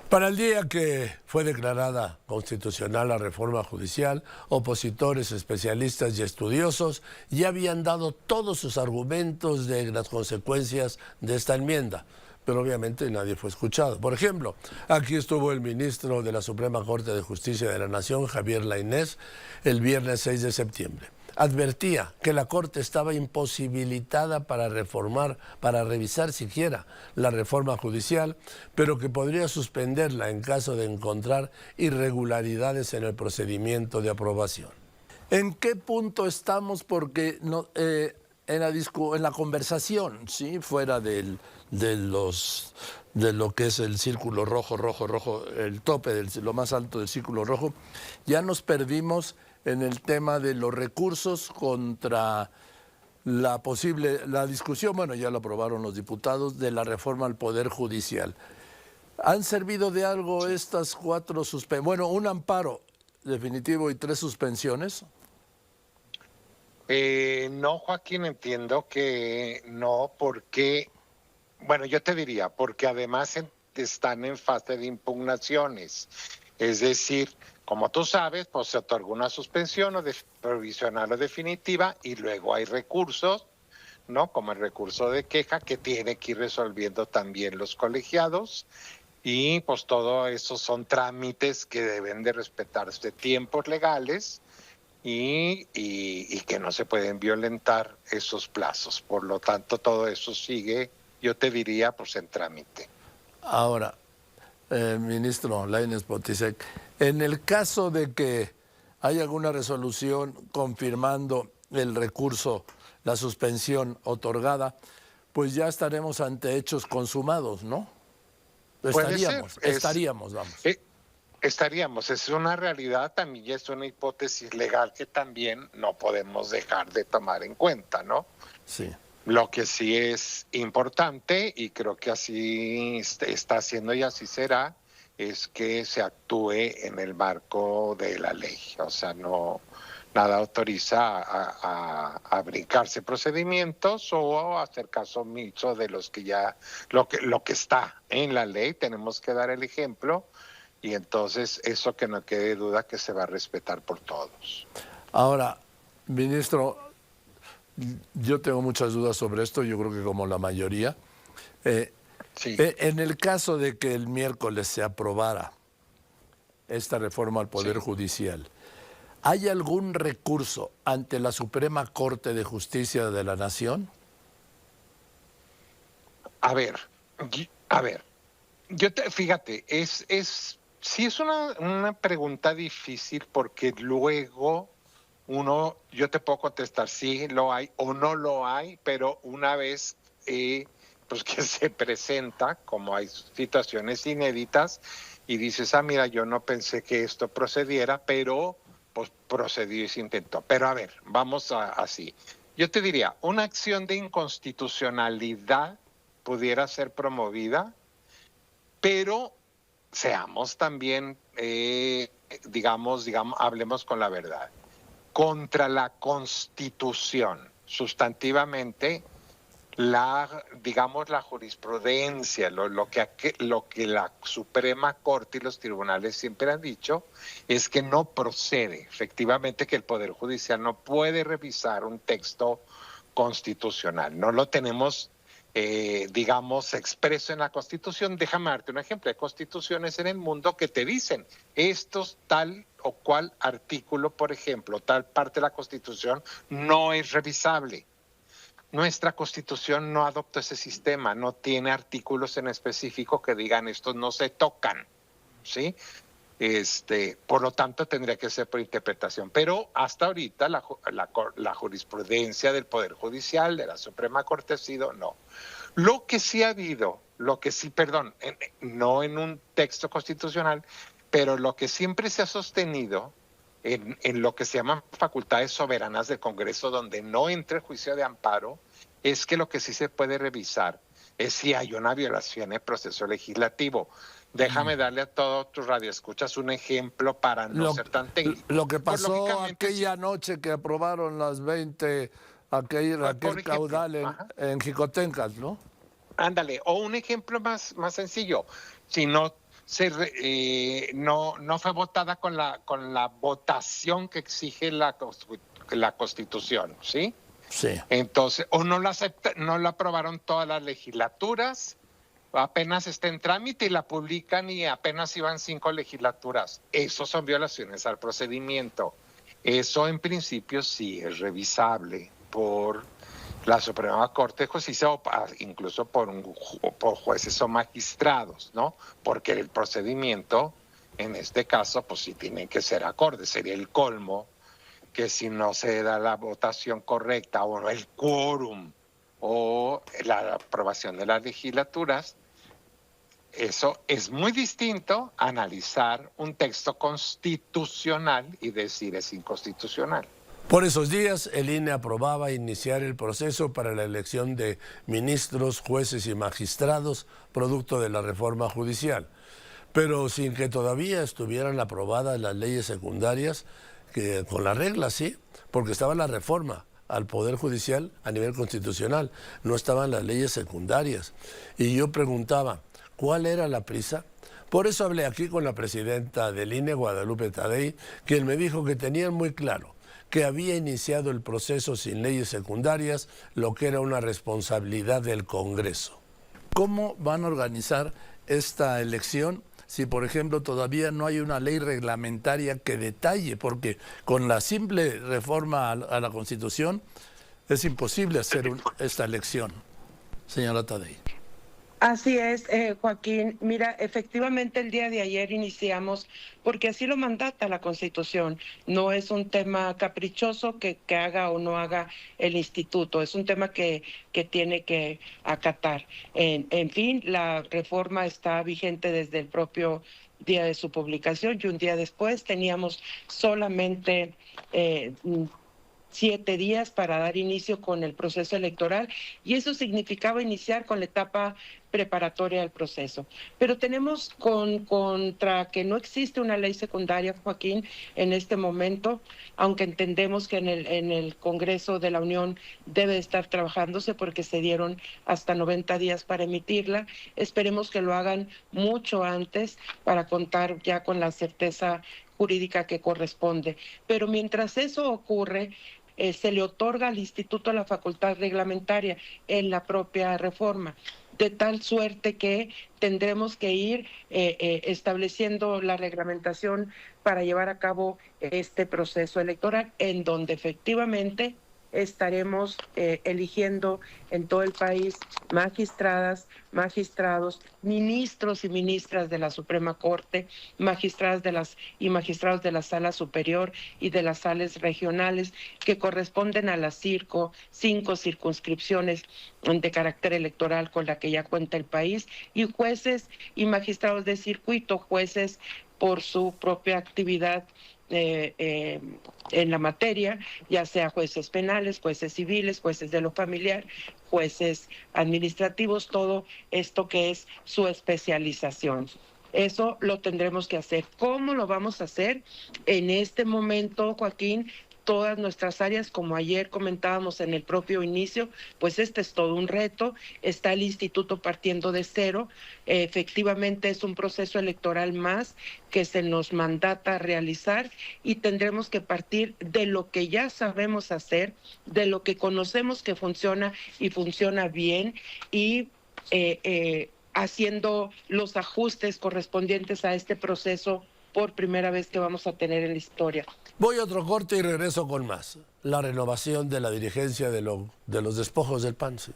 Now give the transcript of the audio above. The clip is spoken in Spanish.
Para el día que fue declarada constitucional la reforma judicial, opositores, especialistas y estudiosos ya habían dado todos sus argumentos de las consecuencias de esta enmienda, pero obviamente nadie fue escuchado. Por ejemplo, aquí estuvo el ministro de la Suprema Corte de Justicia de la Nación, Javier Lainez, el viernes 6 de septiembre. Advertía que la Corte estaba imposibilitada para reformar, para revisar siquiera la reforma judicial, pero que podría suspenderla en caso de encontrar irregularidades en el procedimiento de aprobación. ¿En qué punto estamos? Porque no, en la conversación, ¿sí? Fuera de lo que es el círculo rojo, el tope, lo más alto del círculo rojo, ya nos perdimos en el tema de los recursos contra la discusión, bueno, ya lo aprobaron los diputados, de la reforma al Poder Judicial. ¿Han servido de algo estas 4 suspensiones? Bueno, un amparo definitivo y 3 suspensiones. No, Joaquín, entiendo que no, porque, bueno, yo te diría, porque además están en fase de impugnaciones. Es decir, como tú sabes, pues se otorga una suspensión provisional o definitiva y luego hay recursos, ¿no? Como el recurso de queja que tiene que ir resolviendo también los colegiados y pues todo eso son trámites que deben de respetarse tiempos legales y que no se pueden violentar esos plazos. Por lo tanto, todo eso sigue, yo te diría, pues en trámite. Ahora, ministro Lainez Potisek, en el caso de que haya alguna resolución confirmando el recurso, la suspensión otorgada, pues ya estaremos ante hechos consumados, ¿no? Estaríamos, vamos. Estaríamos, es una realidad, también es una hipótesis legal que también no podemos dejar de tomar en cuenta, ¿no? Sí. Lo que sí es importante, y creo que así está haciendo y así será, es que se actúe en el marco de la ley. O sea, no nada autoriza a brincarse procedimientos o a hacer caso omiso de los que ya, lo que está en la ley. Tenemos que dar el ejemplo. Y entonces eso que no quede duda que se va a respetar por todos. Ahora, ministro, yo tengo muchas dudas sobre esto, yo creo que como la mayoría. Sí. En el caso de que el miércoles se aprobara esta reforma al Poder Judicial, ¿hay algún recurso ante la Suprema Corte de Justicia de la Nación? A ver, fíjate, sí es una pregunta difícil porque luego yo te puedo contestar sí lo hay o no lo hay, pero una vez pues que se presenta, como hay situaciones inéditas, y dices, mira, yo no pensé que esto procediera, pero pues procedió y se intentó. Pero a ver, vamos así. Yo te diría, una acción de inconstitucionalidad pudiera ser promovida, pero seamos también, hablemos con la verdad. Contra la Constitución, sustantivamente, la jurisprudencia, lo que la Suprema Corte y los tribunales siempre han dicho, es que no procede, efectivamente, que el Poder Judicial no puede revisar un texto constitucional. No lo tenemos expreso en la Constitución. Déjame darte un ejemplo. Hay constituciones en el mundo que te dicen estos tal o cual artículo, por ejemplo, tal parte de la Constitución no es revisable. Nuestra Constitución no adopta ese sistema, no tiene artículos en específico que digan estos no se tocan, ¿sí? Por lo tanto, tendría que ser por interpretación. Pero hasta ahorita la jurisprudencia del Poder Judicial, de la Suprema Corte, ha sido no. Lo que sí ha habido, no en un texto constitucional, pero lo que siempre se ha sostenido en lo que se llaman facultades soberanas del Congreso, donde no entra el juicio de amparo, es que lo que sí se puede revisar es si hay una violación en el proceso legislativo. Déjame darle a todos tus radioescuchas un ejemplo para no ser tan técnico. Lo que pasó aquella noche que aprobaron las 20, aquel caudal en Jicotencas, ¿no? Ándale, o un ejemplo más sencillo. Si no no fue votada con la votación que exige la Constitución, ¿sí? Sí. Entonces, o no la aprobaron todas las legislaturas, apenas está en trámite y la publican y apenas iban 5 legislaturas. Eso son violaciones al procedimiento. Eso en principio sí es revisable por la Suprema Corte de Justicia o incluso por jueces o magistrados, ¿no? Porque el procedimiento, en este caso, pues sí tiene que ser acorde. Sería el colmo que si no se da la votación correcta o el quórum o la aprobación de las legislaturas, eso es muy distinto a analizar un texto constitucional y decir es inconstitucional. Por esos días, el INE aprobaba iniciar el proceso para la elección de ministros, jueces y magistrados, producto de la reforma judicial, pero sin que todavía estuvieran aprobadas las leyes secundarias, que con las reglas, sí, porque estaba la reforma al Poder Judicial a nivel constitucional, no estaban las leyes secundarias. Y yo preguntaba, ¿cuál era la prisa? Por eso hablé aquí con la presidenta del INE, Guadalupe Tadei, quien me dijo que tenían muy claro que había iniciado el proceso sin leyes secundarias, lo que era una responsabilidad del Congreso. ¿Cómo van a organizar esta elección si, por ejemplo, todavía no hay una ley reglamentaria que detalle? Porque con la simple reforma a la Constitución es imposible hacer esta elección, señora Tadei. Así es, Joaquín. Mira, efectivamente el día de ayer iniciamos, porque así lo mandata la Constitución. No es un tema caprichoso que haga o no haga el instituto, es un tema que tiene que acatar. En fin, la reforma está vigente desde el propio día de su publicación y un día después teníamos solamente 7 días para dar inicio con el proceso electoral y eso significaba iniciar con la etapa preparatoria del proceso. Pero tenemos contra que no existe una ley secundaria, Joaquín, en este momento, aunque entendemos que en el Congreso de la Unión debe estar trabajándose porque se dieron hasta 90 días para emitirla. Esperemos que lo hagan mucho antes para contar ya con la certeza jurídica que corresponde. Pero mientras eso ocurre, se le otorga al Instituto la facultad reglamentaria en la propia reforma, de tal suerte que tendremos que ir estableciendo la reglamentación para llevar a cabo este proceso electoral, en donde efectivamente estaremos eligiendo en todo el país magistradas, magistrados, ministros y ministras de la Suprema Corte, magistrados de la Sala Superior y de las salas regionales que corresponden a las 5 circunscripciones de carácter electoral con la que ya cuenta el país, y jueces y magistrados de circuito, jueces por su propia actividad en la materia, ya sea jueces penales, jueces civiles, jueces de lo familiar, jueces administrativos, todo esto que es su especialización. Eso lo tendremos que hacer. ¿Cómo lo vamos a hacer? En este momento, Joaquín, todas nuestras áreas, como ayer comentábamos en el propio inicio, pues este es todo un reto. Está el instituto partiendo de cero. Efectivamente es un proceso electoral más que se nos mandata realizar y tendremos que partir de lo que ya sabemos hacer, de lo que conocemos que funciona y funciona bien y haciendo los ajustes correspondientes a este proceso por primera vez que vamos a tener en la historia. Voy a otro corte y regreso con más. La renovación de la dirigencia de los despojos del PAN. Sí.